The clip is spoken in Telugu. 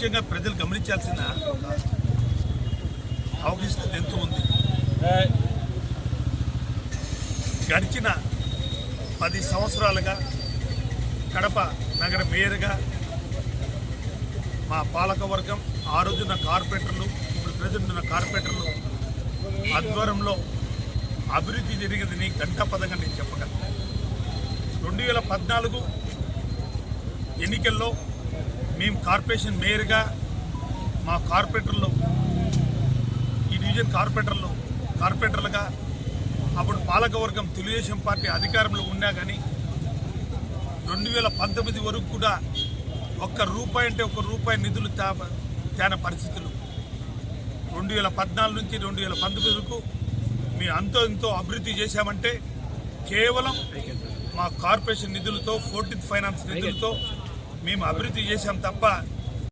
ముఖ్యంగా ప్రజలు గమనించాల్సిన అవకాశం ఎంతో ఉంది. గడిచిన 10 సంవత్సరాలుగా కడప నగర మేయర్గా మా పాలకవర్గం, ఆ రోజున్న కార్పొరేటర్లు, ఇప్పుడు ప్రజెంట్ ఉన్న కార్పొరేటర్లు ఆధ్వర్యంలో అభివృద్ధి జరిగిందని గంటాపదంగా నేను చెప్పగలను. 2014 ఎన్నికల్లో మేము కార్పొరేషన్ మేయర్గా మా కార్పొరేటర్లు, ఈ డివిజన్ కార్పొరేటర్లుగా అప్పుడు పాలకవర్గం తెలుగుదేశం పార్టీ అధికారంలో ఉన్నా కానీ 2019 వరకు కూడా ₹1 అంటే ₹1 నిధులు తేన పరిస్థితులు. 2014 నుంచి 2019 వరకు మేము ఎంతో అభివృద్ధి చేశామంటే కేవలం మా కార్పొరేషన్ నిధులతో, 14th ఫైనాన్స్ నిధులతో మేము అభివృద్ధి చేశాం తప్ప